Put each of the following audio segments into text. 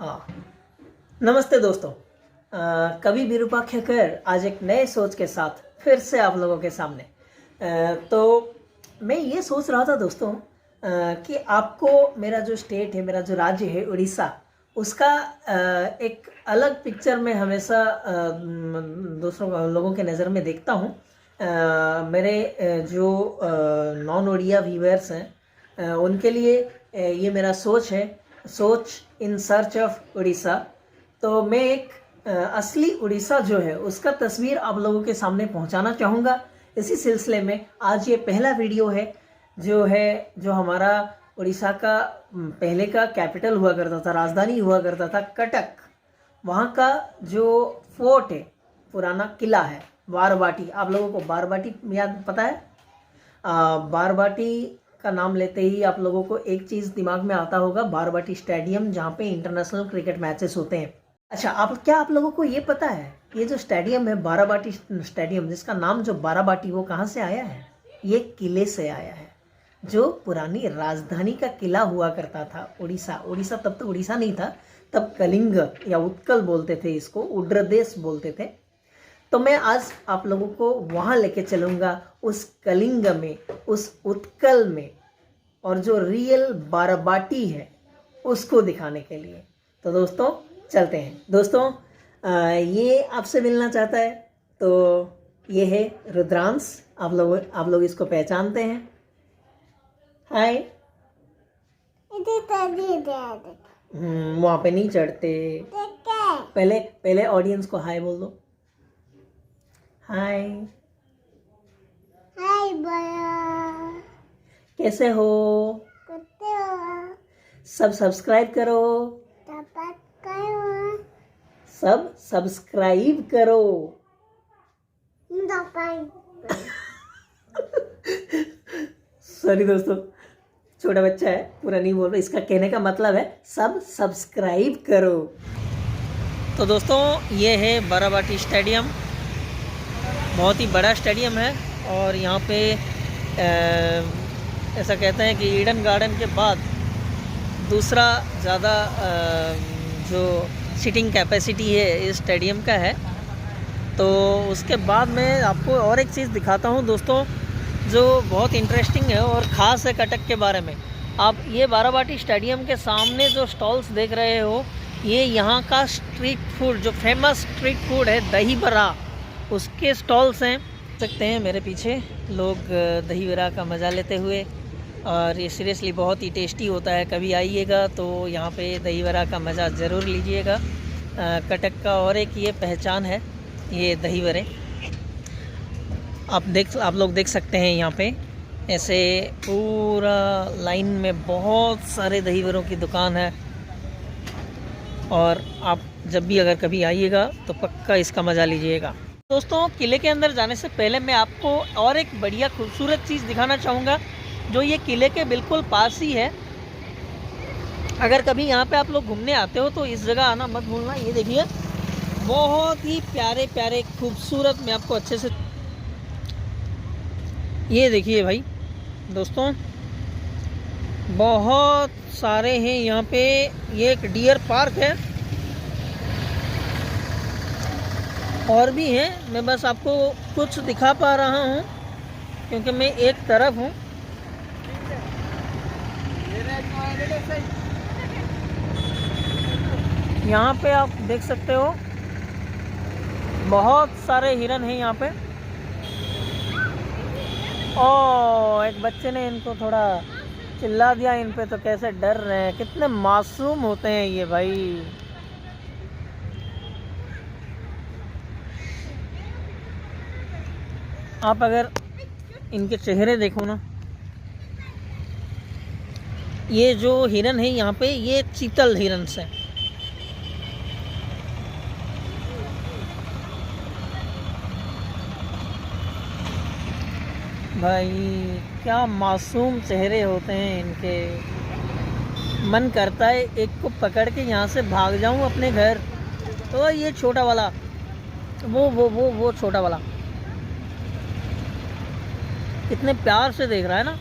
हाँ, नमस्ते दोस्तों। कभी विरूपाक्ष कर आज एक नए सोच के साथ फिर से आप लोगों के सामने। तो मैं ये सोच रहा था दोस्तों कि आपको मेरा जो स्टेट है, मेरा जो राज्य है उड़ीसा, उसका एक अलग पिक्चर में हमेशा दूसरों लोगों के नज़र में देखता हूँ। मेरे जो नॉन ओडिया व्यूअर्स हैं उनके लिए ये मेरा सोच है, सोच इन सर्च ऑफ उड़ीसा। तो मैं एक असली उड़ीसा जो है उसका तस्वीर आप लोगों के सामने पहुंचाना चाहूँगा। इसी सिलसिले में आज ये पहला वीडियो है जो हमारा उड़ीसा का पहले का कैपिटल हुआ करता था, राजधानी हुआ करता था कटक। वहाँ का जो फोर्ट है, पुराना किला है बारबाटी। आप लोगों को बारबाटी याद पता है? बारबाटी का नाम लेते ही आप लोगों को एक चीज़ दिमाग में आता होगा, बारबाटी स्टेडियम, जहाँ पे इंटरनेशनल क्रिकेट मैचेस होते हैं। अच्छा, आप लोगों को ये पता है ये जो स्टेडियम है बाराबाटी स्टेडियम, जिसका नाम जो बाराबाटी, वो कहाँ से आया है? ये किले से आया है, जो पुरानी राजधानी का किला हुआ करता था उड़ीसा। तब तो उड़ीसा नहीं था, तब कलिंग या उत्कल बोलते थे, इसको उड्रदेश बोलते थे। तो मैं आज आप लोगों को वहाँ लेके चलूँगा, उस कलिंग में, उस उत्कल में, और जो रियल बाराबाटी है उसको दिखाने के लिए। तो दोस्तों चलते हैं। दोस्तों ये आपसे मिलना चाहता है, तो ये है रुद्रांश। आप लोग इसको पहचानते हैं। हाय। वहाँ पे नहीं चढ़ते, पहले ऑडियंस को हाय बोल दो। हाय। हाय भैया, कैसे हो? सब सब्सक्राइब करो, सब सब्सक्राइब करो। सॉरी दोस्तों, छोटा बच्चा है, पूरा नहीं बोल रहा। इसका कहने का मतलब है सब सब्सक्राइब करो। तो दोस्तों ये है बाराबाटी स्टेडियम, बहुत ही बड़ा स्टेडियम है। और यहाँ पे ऐसा कहते हैं कि ईडन गार्डन के बाद दूसरा ज़्यादा जो सीटिंग कैपेसिटी है इस स्टेडियम का है। तो उसके बाद मैं आपको और एक चीज़ दिखाता हूँ दोस्तों, जो बहुत इंटरेस्टिंग है और ख़ास है कटक के बारे में। आप ये बाराबाटी स्टेडियम के सामने जो स्टॉल्स देख रहे हो, ये यहाँ का स्ट्रीट फूड, जो फेमस स्ट्रीट फूड है दही बड़ा, उसके स्टॉल्स हैं। सकते हैं मेरे पीछे लोग दही बड़ा का मज़ा लेते हुए, और ये सीरियसली बहुत ही टेस्टी होता है। कभी आइएगा तो यहाँ पे दही बड़ा का मज़ा ज़रूर लीजिएगा। कटक का और एक ये पहचान है, ये दही बड़े। आप लोग देख सकते हैं यहाँ पे ऐसे पूरा लाइन में बहुत सारे दही बड़ों की दुकान है। और आप जब भी अगर कभी आइएगा तो पक्का इसका मज़ा लीजिएगा। दोस्तों किले के अंदर जाने से पहले मैं आपको और एक बढ़िया खूबसूरत चीज़ दिखाना चाहूँगा, जो ये किले के बिल्कुल पास ही है। अगर कभी यहाँ पे आप लोग घूमने आते हो तो इस जगह आना मत भूलना। ये देखिए, बहुत ही प्यारे प्यारे खूबसूरत, मैं आपको अच्छे से, ये देखिए भाई दोस्तों, बहुत सारे हैं यहाँ पे। ये एक डियर पार्क है, और भी हैं। मैं बस आपको कुछ दिखा पा रहा हूँ क्योंकि मैं एक तरफ हूँ। यहाँ पे आप देख सकते हो बहुत सारे हिरन हैं यहाँ पे। ओ, एक बच्चे ने इनको थोड़ा चिल्ला दिया इन पे, तो कैसे डर रहे हैं, कितने मासूम होते हैं ये भाई। आप अगर इनके चेहरे देखो ना, ये जो हिरन है यहाँ पे, ये चीतल हिरन से। भाई क्या मासूम चेहरे होते हैं इनके। मन करता है एक को पकड़ के यहाँ से भाग जाऊँ अपने घर। तो ये छोटा वाला, वो छोटा वाला कितने प्यार से देख रहा है ना।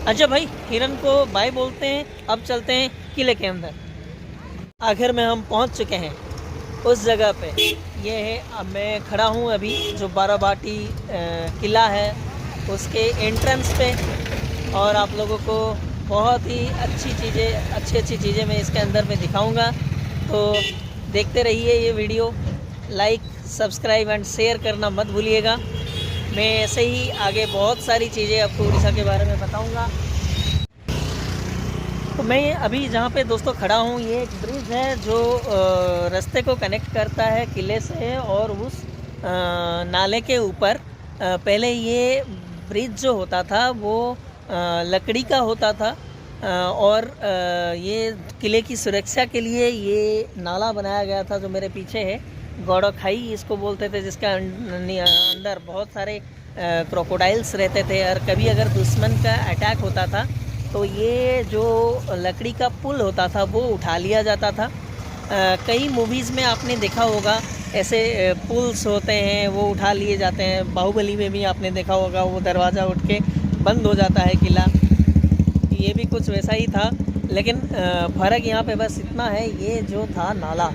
अच्छा भाई, हिरन को बाय बोलते हैं। अब चलते हैं किले के अंदर। आखिर में हम पहुंच चुके हैं उस जगह पे। ये है, अब मैं खड़ा हूँ अभी जो बाराबाटी किला है उसके एंट्रेंस पे, और आप लोगों को बहुत ही अच्छी चीज़ें मैं इसके अंदर में दिखाऊंगा। तो देखते रहिए ये video. Like, subscribe and share करना मत भूलिएगा। मैं ऐसे ही आगे बहुत सारी चीज़ें आपको उड़ीसा के बारे में बताऊंगा। तो मैं अभी जहाँ पे दोस्तों खड़ा हूँ, ये एक ब्रिज है जो रास्ते को कनेक्ट करता है किले से और उस नाले के ऊपर। पहले ये ब्रिज जो होता था वो लकड़ी का होता था, और ये किले की सुरक्षा के लिए ये नाला बनाया गया था जो मेरे पीछे है। गौड़ा खाई इसको बोलते थे, जिसका अंदर बहुत सारे क्रोकोडाइल्स रहते थे, और कभी अगर दुश्मन का अटैक होता था तो ये जो लकड़ी का पुल होता था वो उठा लिया जाता था। कई मूवीज़ में आपने देखा होगा ऐसे पुल्स होते हैं, वो उठा लिए जाते हैं। बाहुबली में भी आपने देखा होगा, वो दरवाज़ा उठ के बंद हो जाता है किला। ये भी कुछ वैसा ही था, लेकिन फ़र्क यहाँ पे बस इतना है, ये जो था नाला,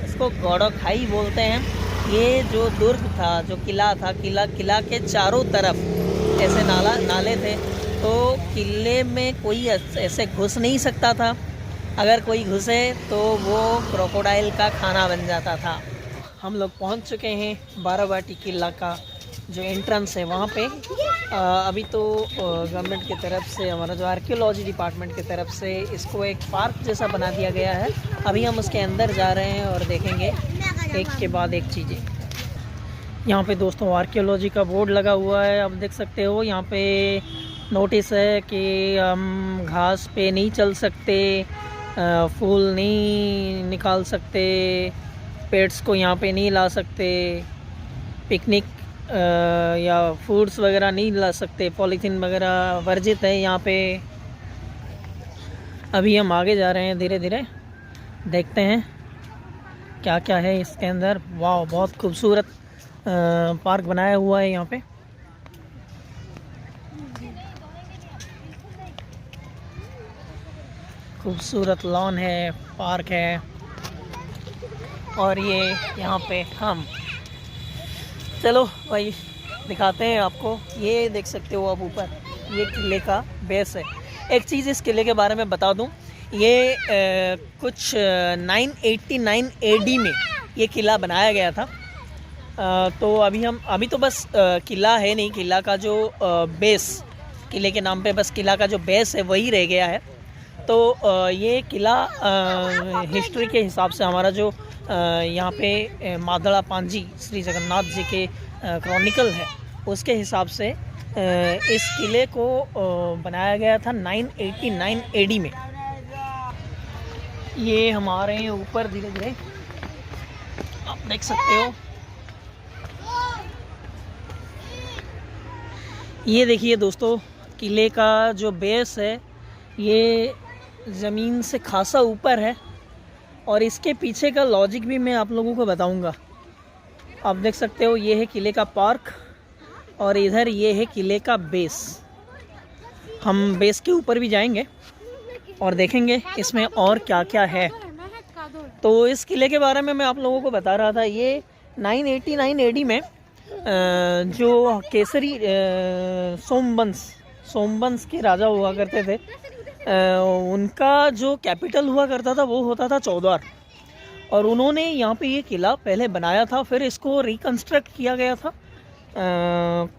इसको गौड़ा खाई बोलते हैं। ये जो दुर्ग था, जो किला था, किला के चारों तरफ ऐसे नाले थे। तो किले में कोई ऐसे घुस नहीं सकता था। अगर कोई घुसे तो वो क्रोकोडाइल का खाना बन जाता था। हम लोग पहुंच चुके हैं बाराबाटी किला का जो एंट्रेंस है वहाँ पे। अभी तो गवर्नमेंट की तरफ से, हमारा जो आर्कियोलॉजी डिपार्टमेंट की तरफ से इसको एक पार्क जैसा बना दिया गया है। अभी हम उसके अंदर जा रहे हैं और देखेंगे एक के बाद एक चीज़ें। यहाँ पे दोस्तों आर्कियोलॉजी का बोर्ड लगा हुआ है, आप देख सकते हो। यहाँ पे नोटिस है कि हम घास पे नहीं चल सकते, फूल नहीं निकाल सकते, पेट्स को यहाँ पे नहीं ला सकते, पिकनिक या फूड्स वगैरह नहीं ला सकते, पॉलीथीन वगैरह वर्जित है यहाँ पे। अभी हम आगे जा रहे हैं धीरे धीरे, देखते हैं क्या क्या है इसके अंदर। वाह, बहुत खूबसूरत पार्क बनाया हुआ है यहाँ पे। खूबसूरत लॉन है, पार्क है, और ये यहाँ पे हम चलो भाई दिखाते हैं आपको। ये देख सकते हो आप ऊपर, ये किले का बेस है। एक चीज़ इस किले के बारे में बता दूं, ये कुछ 989 AD में ये किला बनाया गया था। तो अभी तो बस किला है नहीं, किला का जो बेस, किले के नाम पे बस किला का जो बेस है वही रह गया है। तो ये किला हिस्ट्री के हिसाब से हमारा जो यहाँ पे मादड़ा पांजी श्री जगन्नाथ जी के क्रॉनिकल है, उसके हिसाब से इस किले को बनाया गया था 989 AD में। ये हमारे ऊपर धीरे धीरे आप देख सकते हो। ये देखिए दोस्तों, किले का जो बेस है ये ज़मीन से खासा ऊपर है, और इसके पीछे का लॉजिक भी मैं आप लोगों को बताऊंगा। आप देख सकते हो, ये है किले का पार्क, और इधर ये है किले का बेस। हम बेस के ऊपर भी जाएंगे और देखेंगे इसमें और क्या क्या है। तो इस किले के बारे में मैं आप लोगों को बता रहा था। ये 989 AD में जो केसरी सोमवंश के राजा हुआ करते थे, उनका जो कैपिटल हुआ करता था वो होता था चौद्वार, और उन्होंने यहाँ पे ये किला पहले बनाया था, फिर इसको रिकंस्ट्रक्ट किया गया था।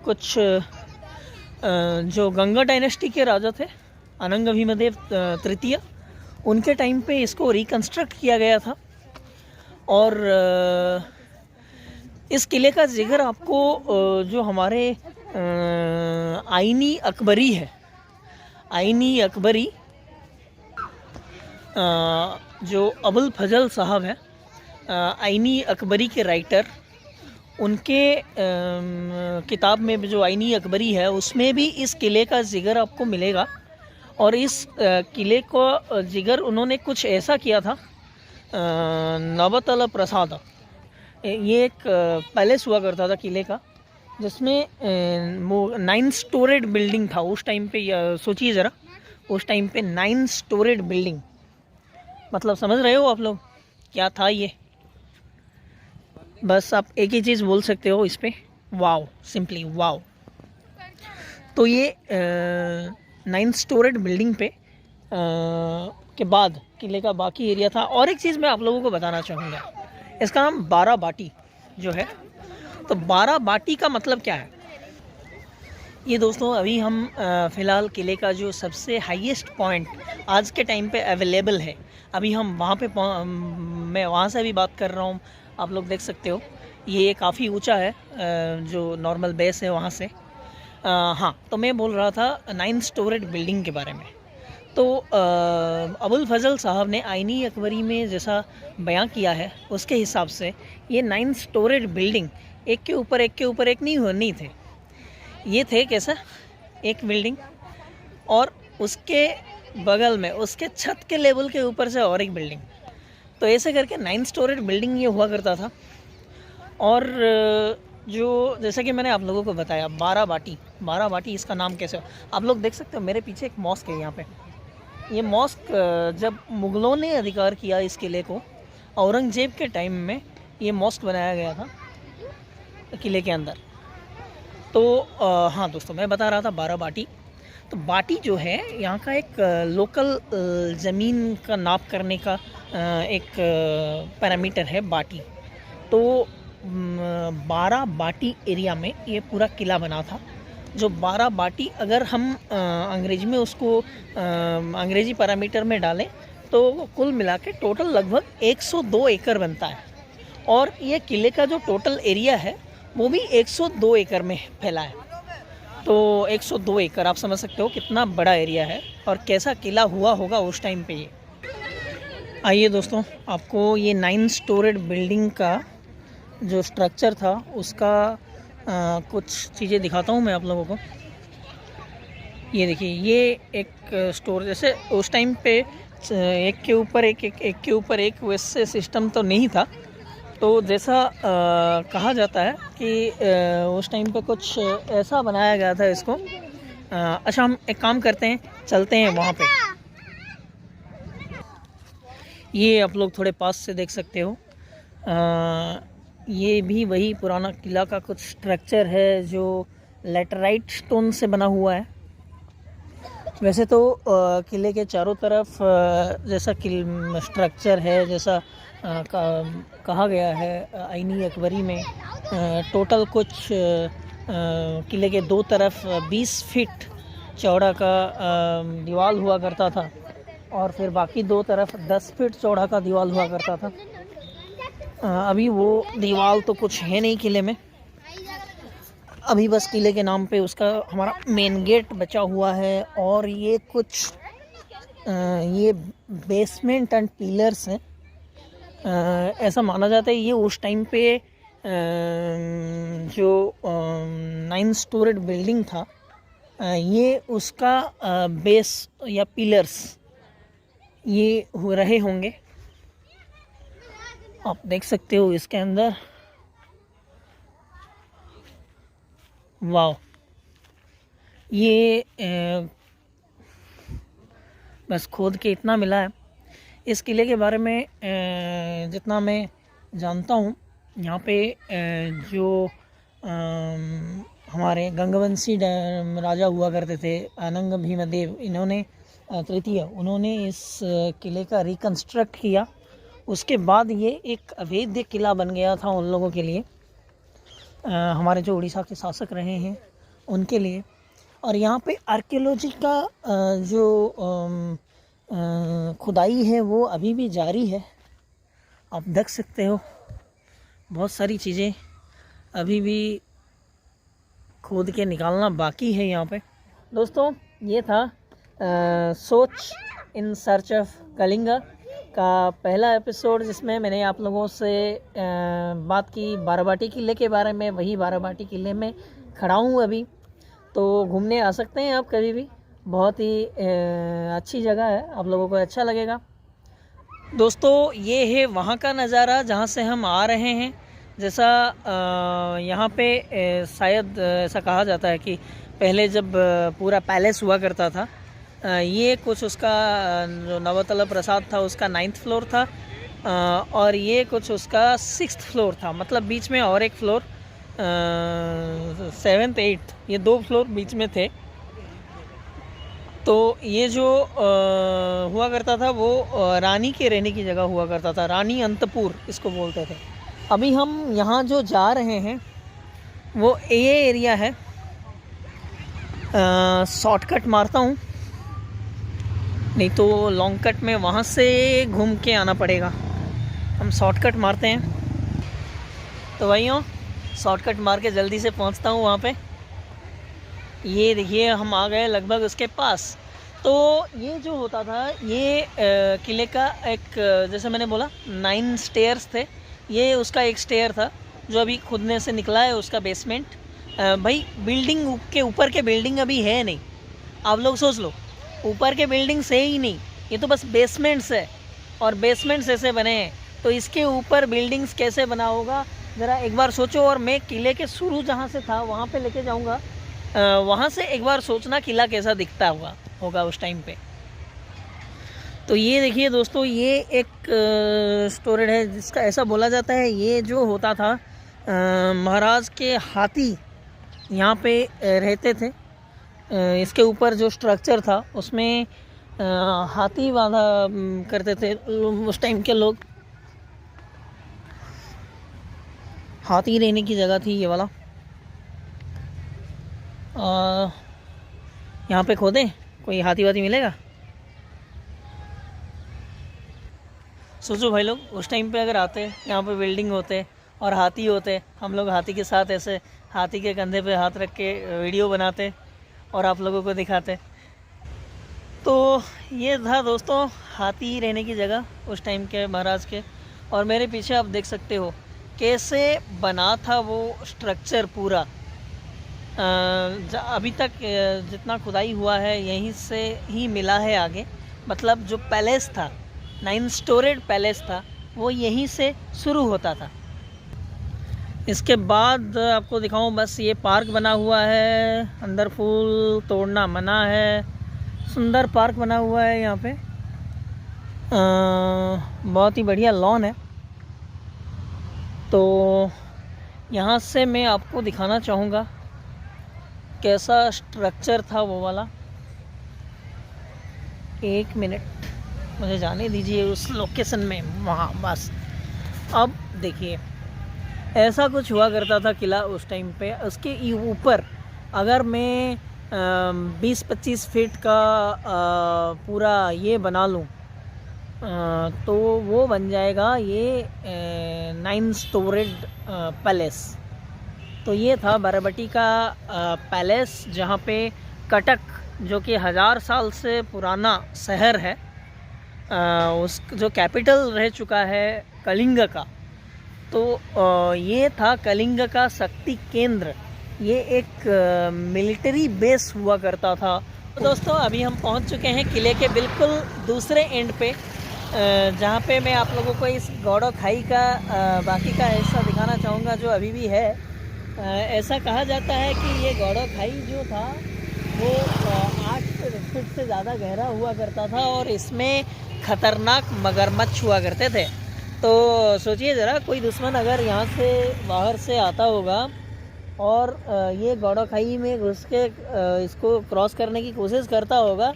कुछ जो गंगा डायनेस्टी के राजा थे, अनंग भीमदेव तृतीय, उनके टाइम पे इसको रिकंस्ट्रक्ट किया गया था। और इस किले का जिक्र आपको जो हमारे आईनी अकबरी है, आईनी अकबरी जो अबुल फजल साहब हैं, आईनी अकबरी के राइटर, उनके किताब में जो आईनी अकबरी है उसमें भी इस किले का जिक्र आपको मिलेगा। और इस किले को जिक्र उन्होंने कुछ ऐसा किया था, नवतल प्रसाद, ये एक पैलेस हुआ करता था किले का, जिसमें 9 स्टोरेड बिल्डिंग था उस टाइम पे। सोचिए ज़रा, उस टाइम पे 9 स्टोरेड बिल्डिंग, मतलब समझ रहे हो आप लोग क्या था ये। बस आप एक ही चीज़ बोल सकते हो इस पे, वाओ, सिंपली वाओ। तो ये 9 स्टोरेड बिल्डिंग पे के बाद किले का बाकी एरिया था। और एक चीज़ मैं आप लोगों को बताना चाहूँगा, इसका नाम 12 बाटी जो है। तो 12 बाटी का मतलब क्या है ये दोस्तों, अभी हम फ़िलहाल किले का जो सबसे हाईएस्ट पॉइंट आज के टाइम पे अवेलेबल है, अभी हम वहाँ पे मैं वहाँ से भी बात कर रहा हूँ। आप लोग देख सकते हो ये काफ़ी ऊंचा है, जो नॉर्मल बेस है वहाँ से। हाँ, तो मैं बोल रहा था 9 स्टोरेड बिल्डिंग के बारे में। तो अबुल फजल साहब ने आईनी अकबरी में जैसा बयां किया है उसके हिसाब से ये 9 स्टोरेड बिल्डिंग एक के ऊपर एक के ऊपर एक नहीं थे। ये थे कैसा, एक बिल्डिंग और उसके बगल में उसके छत के लेवल के ऊपर से और एक बिल्डिंग। तो ऐसे करके 9 स्टोरेड बिल्डिंग ये हुआ करता था। और जो जैसा कि मैंने आप लोगों को बताया 12 बाटी इसका नाम कैसे हो, आप लोग देख सकते हो मेरे पीछे एक मॉस्क है यहाँ पे। ये मॉस्क जब मुग़लों ने अधिकार किया इस किले को, औरंगज़ेब के टाइम में ये मॉस्क बनाया गया था किले के अंदर। तो हाँ दोस्तों, मैं बता रहा था 12 बाटी। तो बाटी जो है यहाँ का एक लोकल ज़मीन का नाप करने का एक पैरामीटर है बाटी। तो 12 बाटी एरिया में ये पूरा किला बना था। जो 12 बाटी अगर हम अंग्रेजी में उसको अंग्रेजी पैरामीटर में डालें तो कुल मिला के टोटल लगभग 102 एकड़ बनता है। और ये किले का जो टोटल एरिया है वो भी 102 एकड़ में फैला है। तो 102 एकड़ आप समझ सकते हो कितना बड़ा एरिया है और कैसा किला हुआ होगा उस टाइम पे ये। आइए दोस्तों, आपको ये 9 स्टोरेड बिल्डिंग का जो स्ट्रक्चर था उसका कुछ चीज़ें दिखाता हूँ मैं आप लोगों को। ये देखिए, ये एक स्टोर, जैसे उस टाइम पे एक के ऊपर एक वैसे सिस्टम तो नहीं था। तो जैसा कहा जाता है कि उस टाइम पे कुछ ऐसा बनाया गया था इसको। अच्छा, हम एक काम करते हैं, चलते हैं वहाँ पे। ये आप लोग थोड़े पास से देख सकते हो, ये भी वही पुराना किला का कुछ स्ट्रक्चर है जो लेटराइट स्टोन से बना हुआ है। वैसे तो किले के चारों तरफ जैसा स्ट्रक्चर है, जैसा कहा गया है आईनी अकबरी में, टोटल कुछ किले के दो तरफ 20 फीट चौड़ा का दीवार हुआ करता था और फिर बाकी दो तरफ 10 फीट चौड़ा का दीवार हुआ करता था। अभी वो दीवार तो कुछ है नहीं किले में, अभी बस किले के नाम पे उसका हमारा मेन गेट बचा हुआ है। और ये कुछ ये बेसमेंट एंड पिलर्स हैं। ऐसा माना जाता है ये उस टाइम पे जो 9 स्टोरेड बिल्डिंग था, ये उसका बेस या पिलर्स ये रहे होंगे। आप देख सकते हो इसके अंदर, वाह। ये बस खोद के इतना मिला है। इस किले के बारे में जितना मैं जानता हूँ, यहाँ पे जो हमारे गंगवंशी राजा हुआ करते थे, अनंग भीमदेव, इन्होंने तृतीय, उन्होंने इस किले का रिकंस्ट्रक्ट किया। उसके बाद ये एक अवैध किला बन गया था उन लोगों के लिए, हमारे जो उड़ीसा के शासक रहे हैं उनके लिए। और यहाँ पे आर्कियोलॉजी का जो खुदाई है वो अभी भी जारी है। आप देख सकते हो बहुत सारी चीज़ें अभी भी खोद के निकालना बाकी है यहाँ पे। दोस्तों, ये था सोच इन सर्च ऑफ कलिंगा का पहला एपिसोड, जिसमें मैंने आप लोगों से बात की बाराबाटी किले के बारे में। वही बाराबाटी किले में खड़ा हूँ अभी, तो घूमने आ सकते हैं आप कभी भी। बहुत ही अच्छी जगह है, आप लोगों को अच्छा लगेगा। दोस्तों, ये है वहाँ का नज़ारा जहाँ से हम आ रहे हैं। जैसा यहाँ पे शायद ऐसा कहा जाता है कि पहले जब पूरा पैलेस हुआ करता था, ये कुछ उसका जो नवतल प्रसाद था उसका 9th फ्लोर था, और ये कुछ उसका 6th फ्लोर था। मतलब बीच में और एक फ्लोर 7th 8th, ये 2 फ्लोर बीच में थे। तो ये जो हुआ करता था वो रानी के रहने की जगह हुआ करता था, रानी अंतपुर इसको बोलते थे। अभी हम यहाँ जो जा रहे हैं वो ये एरिया है। शॉर्टकट मारता हूँ, नहीं तो लॉन्ग कट में वहाँ से घूम के आना पड़ेगा। हम शॉर्टकट मारते हैं। तो भाइयों, शॉर्टकट मार के जल्दी से पहुँचता हूँ वहाँ पे। ये देखिए हम आ गए लगभग उसके पास। तो ये जो होता था ये किले का एक, जैसे मैंने बोला 9 स्टेयर्स थे, ये उसका एक स्टेयर था जो अभी खुदने से निकला है, उसका बेसमेंट। भाई बिल्डिंग के ऊपर के बिल्डिंग अभी है नहीं, आप लोग सोच लो, ऊपर के बिल्डिंग्स है ही नहीं, ये तो बस बेसमेंट्स है, और बेसमेंट्स ऐसे बने हैं, तो इसके ऊपर बिल्डिंग्स कैसे बना होगा ज़रा एक बार सोचो। और मैं किले के शुरू जहाँ से था वहाँ पे लेके जाऊँगा, वहाँ से एक बार सोचना किला कैसा दिखता होगा उस टाइम पे। तो ये देखिए दोस्तों, ये एक स्टोरेज है जिसका ऐसा बोला जाता है ये जो होता था महाराज के हाथी यहाँ पे रहते थे। इसके ऊपर जो स्ट्रक्चर था उसमें हाथी बांधा करते थे उस टाइम के लोग। हाथी रहने की जगह थी ये वाला। यहाँ पे खोदें, कोई हाथी वाथी मिलेगा? सोचो भाई लोग, उस टाइम पे अगर आते, यहाँ पे बिल्डिंग होते और हाथी होते, हम लोग हाथी के साथ ऐसे हाथी के कंधे पे हाथ रख के वीडियो बनाते और आप लोगों को दिखाते। तो ये था दोस्तों हाथी रहने की जगह उस टाइम के महाराज के। और मेरे पीछे आप देख सकते हो कैसे बना था वो स्ट्रक्चर पूरा। अभी तक जितना खुदाई हुआ है यहीं से ही मिला है आगे। मतलब जो पैलेस था, 9 स्टोरेड पैलेस था, वो यहीं से शुरू होता था। इसके बाद आपको दिखाऊं, बस ये पार्क बना हुआ है, अंदर फूल तोड़ना मना है। सुंदर पार्क बना हुआ है यहाँ पे, बहुत ही बढ़िया लॉन है। तो यहाँ से मैं आपको दिखाना चाहूँगा कैसा स्ट्रक्चर था वो वाला। एक मिनट मुझे जाने दीजिए उस लोकेशन में, वहाँ बस। अब देखिए ऐसा कुछ हुआ करता था किला उस टाइम पे। उसके ऊपर अगर मैं 20-25 फीट का पूरा ये बना लूँ तो वो बन जाएगा ये 9 स्टोरेड पैलेस। तो ये था बाराबटी का पैलेस, जहाँ पे कटक जो कि 1000 साल से पुराना शहर है, उस जो कैपिटल रह चुका है कलिंग का। तो ये था कलिंग का शक्ति केंद्र, ये एक मिलिट्री बेस हुआ करता था। तो दोस्तों अभी हम पहुंच चुके हैं किले के बिल्कुल दूसरे एंड पे, जहाँ पे मैं आप लोगों को इस गौड़ो खाई का बाकी का हिस्सा दिखाना चाहूँगा जो अभी भी है। ऐसा कहा जाता है कि ये गौड़ो खाई जो था वो 8 फीट से ज़्यादा गहरा हुआ करता था और इसमें ख़तरनाक मगरमच्छ हुआ करते थे। तो सोचिए ज़रा, कोई दुश्मन अगर यहाँ से बाहर से आता होगा और ये गौड़ो खाई में घुस के इसको क्रॉस करने की कोशिश करता होगा,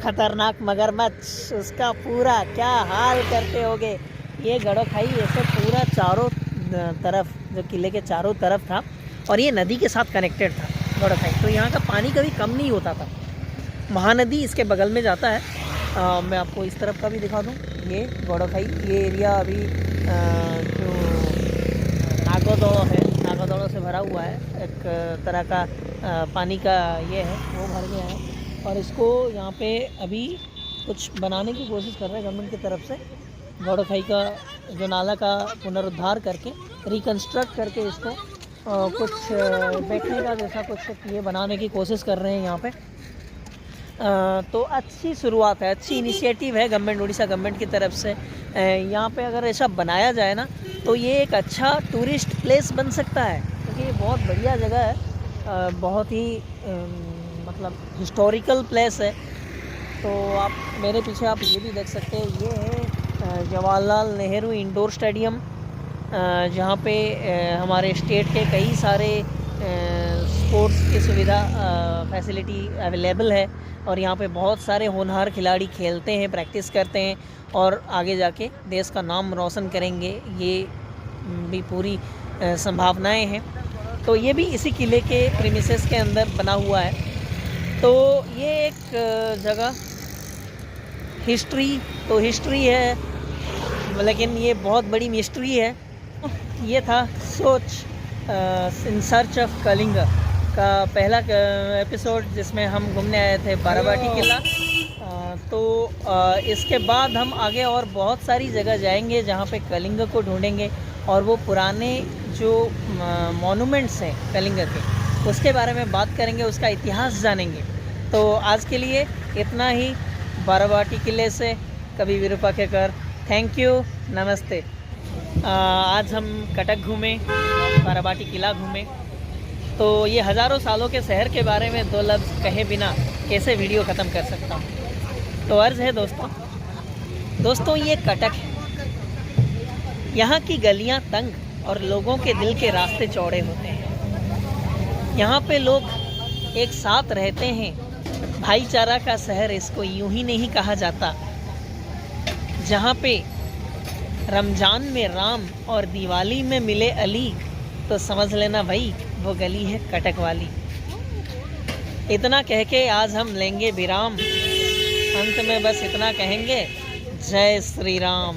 खतरनाक मगरमच्छ उसका पूरा क्या हाल करते होगे। ये गौड़ो खाई ऐसे पूरा चारों तरफ, जो किले के चारों तरफ था, और ये नदी के साथ कनेक्टेड था गौड़ो खाई। तो यहाँ का पानी कभी कम नहीं होता था। महानदी इसके बगल में जाता है। मैं आपको इस तरफ का भी दिखा दूँ, ये गौड़ो खाई, ये एरिया अभी जो नागोदोड़ो है, नागोदोड़ो से भरा हुआ है, एक तरह का पानी का ये है, वो भर गया है। और इसको यहाँ पे अभी कुछ बनाने की कोशिश कर रहे हैं गवर्नमेंट की तरफ से। गौड़ो खाई का जो नाला का पुनरुद्धार करके, रिकन्स्ट्रक्ट करके इसको कुछ बैठने का जैसा कुछ ये बनाने की कोशिश कर रहे हैं यहाँ पे। तो अच्छी शुरुआत है, अच्छी इनिशिएटिव है गवर्नमेंट, उड़ीसा गवर्नमेंट की तरफ से। यहाँ पे अगर ऐसा बनाया जाए ना तो ये एक अच्छा टूरिस्ट प्लेस बन सकता है, क्योंकि ये बहुत बढ़िया जगह है। बहुत ही मतलब हिस्टोरिकल प्लेस है। तो आप मेरे पीछे आप ये भी देख सकते हैं, ये है जवाहरलाल नेहरू इंडोर स्टेडियम, जहाँ पे हमारे स्टेट के कई सारे स्पोर्ट्स की सुविधा फैसिलिटी अवेलेबल है। और यहाँ पे बहुत सारे होनहार खिलाड़ी खेलते हैं, प्रैक्टिस करते हैं और आगे जाके देश का नाम रोशन करेंगे, ये भी पूरी संभावनाएं हैं। तो ये भी इसी किले के प्रीमिसेस के अंदर बना हुआ है। तो ये एक जगह हिस्ट्री है, लेकिन ये बहुत बड़ी मिस्ट्री है। ये था सोच इन सर्च ऑफ कलिंग का पहला एपिसोड, जिसमें हम घूमने आए थे बाराबाटी किला। तो इसके बाद हम आगे और बहुत सारी जगह जाएंगे जहाँ पे कलिंग को ढूंढेंगे और वो पुराने जो मॉन्यूमेंट्स हैं कलिंग के, उसके बारे में बात करेंगे, उसका इतिहास जानेंगे। तो आज के लिए इतना ही बाराबाटी किले से कवि विरूपाक्षकर। थैंक यू, नमस्ते। आज हम कटक घूमे, बाराबाटी किला घूमे। तो ये हज़ारों सालों के शहर के बारे में दो लफ्ज़ कहे बिना कैसे वीडियो ख़त्म कर सकता हूँ। तो अर्ज़ है दोस्तों ये कटक है। यहाँ की गलियाँ तंग और लोगों के दिल के रास्ते चौड़े होते हैं। यहाँ पे लोग एक साथ रहते हैं। भाईचारा का शहर इसको यूं ही नहीं कहा जाता। जहाँ पे रमज़ान में राम और दिवाली में मिले अली, तो समझ लेना भाई वो गली है कटक वाली। इतना कह के आज हम लेंगे विराम। अंत में बस इतना कहेंगे, जय श्री राम।